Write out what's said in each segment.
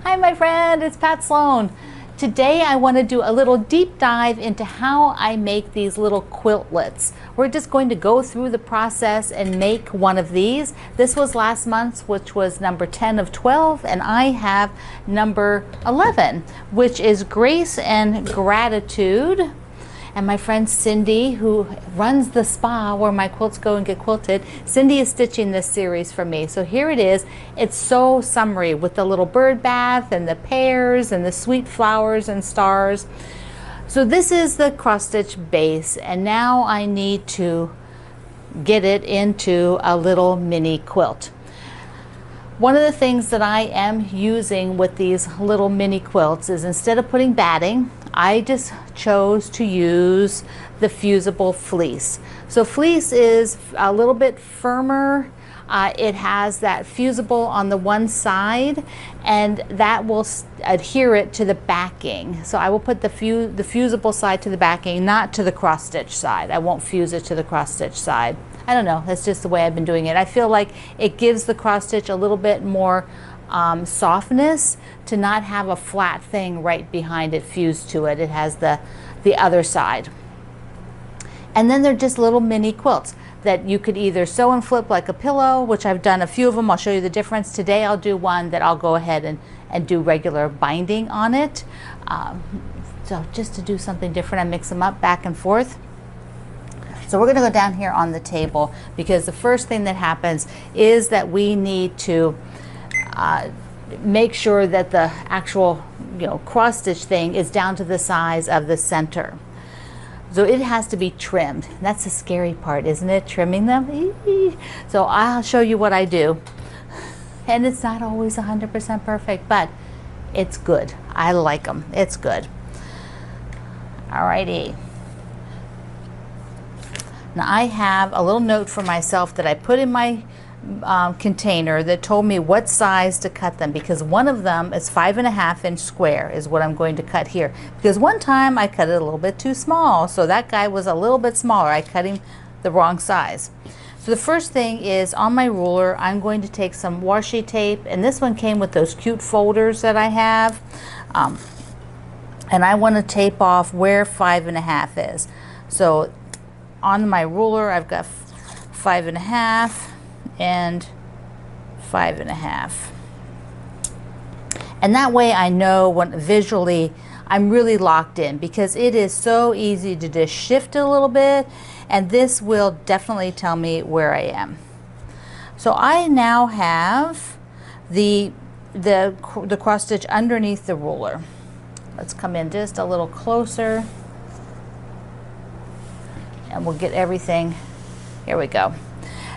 Hi my friend, it's Pat Sloan. Today I want to do a little deep dive into how I make these little quiltlets. We're just going to go through the process and make one of these. This was last month's, which was number 10 of 12, and I have number 11, which is Grace and Gratitude. And my friend Cindy, who runs the spa where my quilts go and get quilted, Cindy is stitching this series for me. So here it is. It's so summery with the little bird bath and the pears and the sweet flowers and stars. So this is the cross stitch base, and now I need to get it into a little mini quilt. One of the things that I am using with these little mini quilts is, instead of putting batting, I just chose to use the fusible fleece. So fleece is a little bit firmer. It has that fusible on the one side, and that will adhere it to the backing. So I will put the fusible side to the backing, not to the cross stitch side. I won't fuse it to the cross stitch side. I don't know, that's just the way I've been doing it. I feel like it gives the cross stitch a little bit more softness to not have a flat thing right behind it fused to it. It has the other side. And then they're just little mini quilts that you could either sew and flip like a pillow, which I've done a few of them. I'll show you the difference. Today I'll do one that I'll go ahead and do regular binding on it. So just to do something different, I mix them up back and forth. So we're going to go down here on the table, because the first thing that happens is that we need to make sure that the actual cross stitch thing is down to the size of the center. So it has to be trimmed. That's the scary part, isn't it? Trimming them. So I'll show you what I do. And it's not always 100% perfect, but it's good. I like them. It's good. Alrighty. Now I have a little note for myself that I put in my container that told me what size to cut them, because one of them is 5.5 inch square is what I'm going to cut here, because one time I cut it a little bit too small. So that guy was a little bit smaller. I cut him the wrong size. So the first thing is, on my ruler I'm going to take some washi tape, and this one came with those cute folders that I have, and I want to tape off where 5.5 is. So on my ruler I've got 5.5 and 5.5, and that way I know when visually I'm really locked in, because it is so easy to just shift it a little bit, and this will definitely tell me where I am. So I now have the cross stitch underneath the ruler. Let's come in just a little closer, and we'll get everything. Here we go.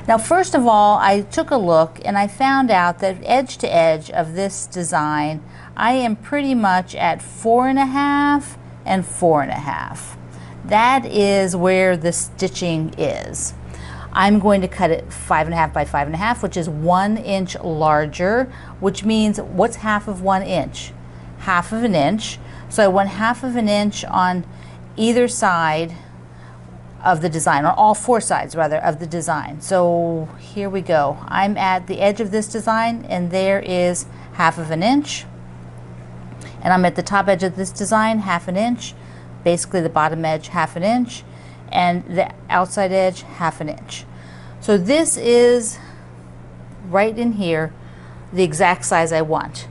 Now first of all, I took a look and I found out that edge to edge of this design I am pretty much at 4.5 and 4.5. That is where the stitching is. I'm going to cut it 5.5 by 5.5, which is 1 inch larger, which means, what's half of 1 inch? Half of an inch. So I want half of an inch on either side of the design, on all 4 sides rather of the design. So here we go. I'm at the edge of this design, and there is half of an inch, and I'm at the top edge of this design, half an inch, basically the bottom edge half an inch, and the outside edge half an inch. So this is right in here the exact size I want.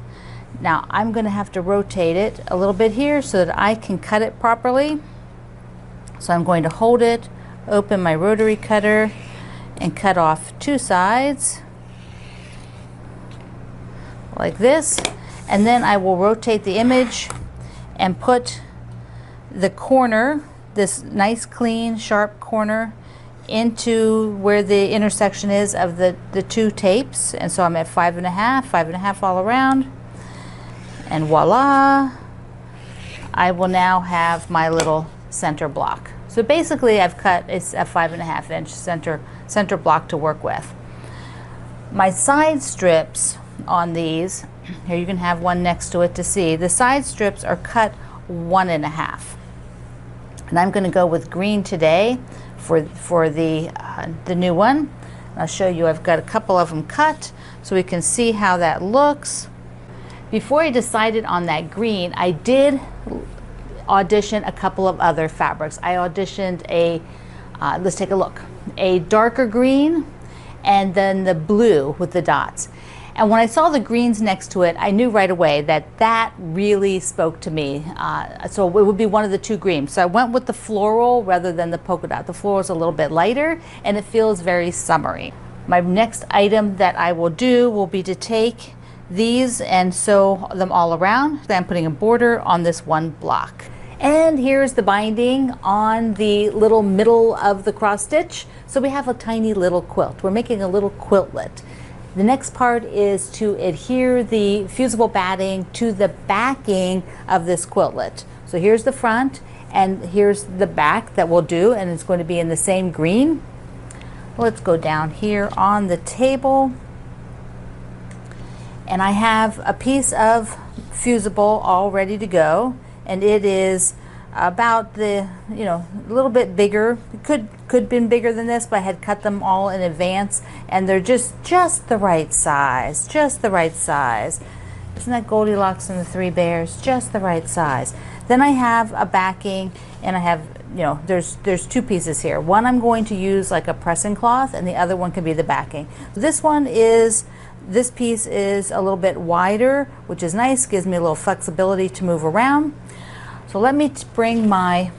Now I'm going to have to rotate it a little bit here so that I can cut it properly. So I'm going to hold it, open my rotary cutter, and cut off 2 sides like this, and then I will rotate the image and put the corner, this nice clean sharp corner, into where the intersection is of the 2 tapes. And so I'm at 5.5, 5.5 all around, and voila, I will now have my little center block. So basically I've cut a 5.5 inch center block to work with. My side strips on these, here you can have one next to it to see, the side strips are cut 1.5. And I'm going to go with green today for the new one. I'll show you, I've got a couple of them cut so we can see how that looks. Before I decided on that green, I did audition a couple of other fabrics. I auditioned a, let's take a look, a darker green and then the blue with the dots. And when I saw the greens next to it, I knew right away that that really spoke to me. So it would be one of the two greens. So I went with the floral rather than the polka dot. The floral is a little bit lighter and it feels very summery. My next item that I will do will be to take these and sew them all around. Then I'm putting a border on this one block. And here's the binding on the little middle of the cross stitch. So we have a tiny little quilt. We're making a little quiltlet. The next part is to adhere the fusible batting to the backing of this quiltlet. So here's the front and here's the back that we'll do, and it's going to be in the same green. Let's go down here on the table. And I have a piece of fusible all ready to go, and it is about the, a little bit bigger. It could have been bigger than this, but I had cut them all in advance, and they're just the right size, just the right size. Isn't that Goldilocks and the Three Bears? Just the right size. Then I have a backing, and I have, there's two pieces here. One I'm going to use like a pressing cloth, and the other one can be the backing. This piece is a little bit wider, which is nice, gives me a little flexibility to move around. So let me bring my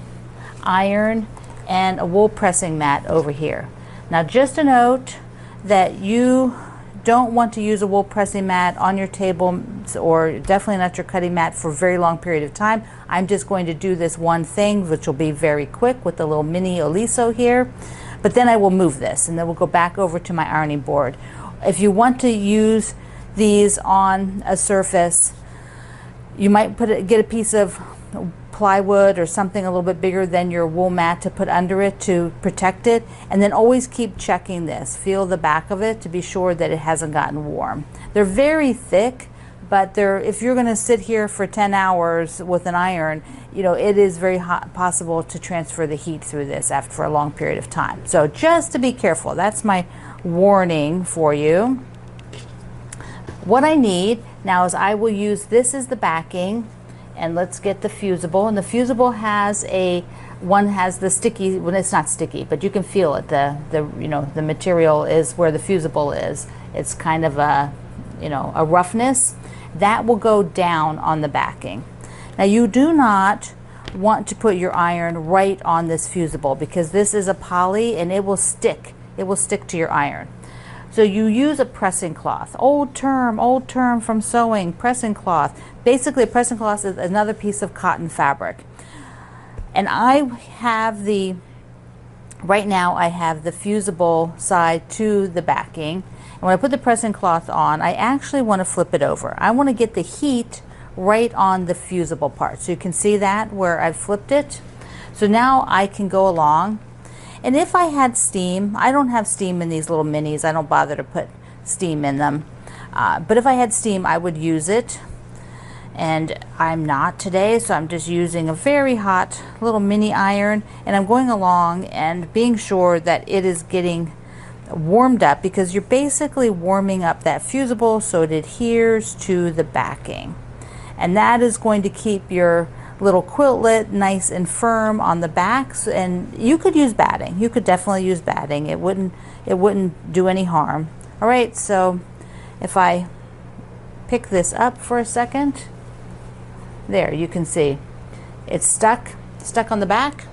iron and a wool pressing mat over here. Now just a note that you don't want to use a wool pressing mat on your table, or definitely not your cutting mat, for a very long period of time. I'm just going to do this one thing, which will be very quick with the little mini oliso here. But then I will move this, and then we'll go back over to my ironing board. If you want to use these on a surface, you might get a piece of plywood or something a little bit bigger than your wool mat to put under it to protect it, and then always keep checking this. Feel the back of it to be sure that it hasn't gotten warm. They're very thick, but if you're going to sit here for 10 hours with an iron, it is very possible to transfer the heat through this for a long period of time. So just to be careful, that's my warning for you. What I need now is I will use this as the backing, and let's get the fusible. And the fusible has the sticky, well, it's not sticky, but you can feel it. The material is where the fusible is. It's kind of a roughness that will go down on the backing. Now you do not want to put your iron right on this fusible, because this is a poly and it will stick. It will stick to your iron. So you use a pressing cloth. Old term from sewing, pressing cloth. Basically, a pressing cloth is another piece of cotton fabric. And I have right now I have the fusible side to the backing. And when I put the pressing cloth on, I actually want to flip it over. I want to get the heat right on the fusible part. So you can see that where I've flipped it. So now I can go along. And if I had steam, I don't have steam in these little minis. I don't bother to put steam in them. But if I had steam, I would use it. And I'm not today, so I'm just using a very hot little mini iron. And I'm going along and being sure that it is getting warmed up, because you're basically warming up that fusible so it adheres to the backing. And that is going to keep your little quiltlet nice and firm on the backs. And you could use batting. You could definitely use batting. It wouldn't do any harm. All right, so if I pick this up for a second, there you can see it's stuck on the back,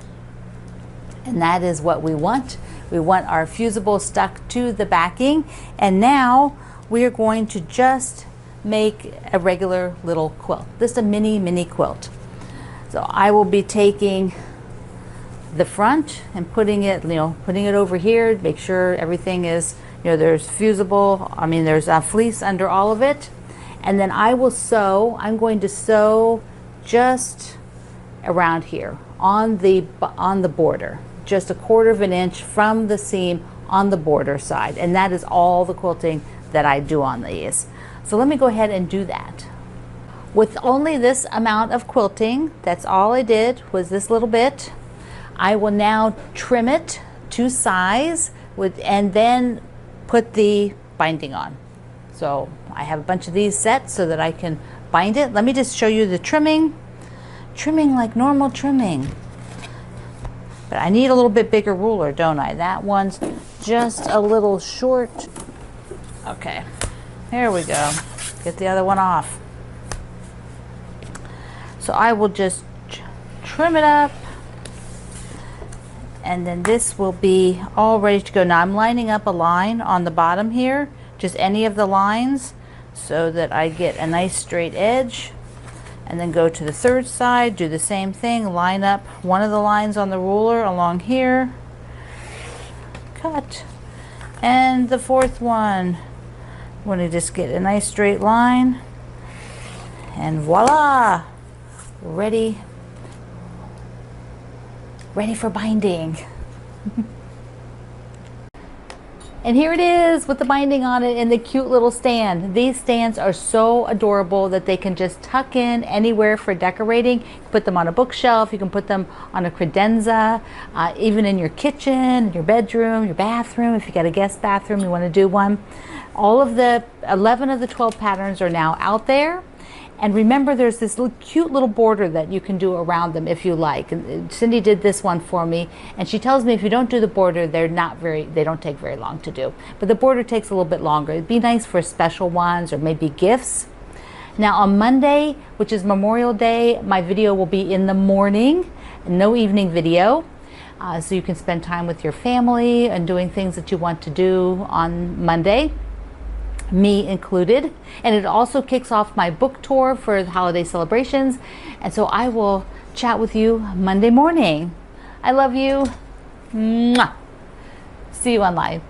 and that is what we want. We want our fusible stuck to the backing. And now we are going to just make a regular little quilt, just a mini quilt. So I will be taking the front and putting it over here, make sure everything is, there's fusible, there's a fleece under all of it. And then I'm going to sew just around here on the border, just 1/4 of an inch from the seam on the border side. And that is all the quilting that I do on these. So let me go ahead and do that. With only this amount of quilting, that's all I did was this little bit. I will now trim it to size and then put the binding on. So I have a bunch of these set so that I can bind it. Let me just show you the trimming. Trimming like normal trimming. But I need a little bit bigger ruler, don't I? That one's just a little short. Okay, there we go. Get the other one off. So I will just trim it up, and then this will be all ready to go. Now I'm lining up a line on the bottom here, just any of the lines, so that I get a nice straight edge. And then go to the third side, do the same thing, line up one of the lines on the ruler along here, cut, and the fourth one. I'm going to just get a nice straight line, and voila, ready for binding. And here it is with the binding on it and the cute little stand. These stands are so adorable that they can just tuck in anywhere for decorating. You can put them on a bookshelf, you can put them on a credenza, even in your kitchen, your bedroom, your bathroom. If you got a guest bathroom, you want to do one. All of the 11 of the 12 patterns are now out there. And remember, there's this cute little border that you can do around them if you like. And Cindy did this one for me, and she tells me if you don't do the border, they don't take very long to do. But the border takes a little bit longer. It'd be nice for special ones or maybe gifts. Now on Monday, which is Memorial Day, my video will be in the morning, no evening video. So you can spend time with your family and doing things that you want to do on Monday, me included. And it also kicks off my book tour for the holiday celebrations. And so I will chat with you Monday morning. I love you. Mwah. See you online.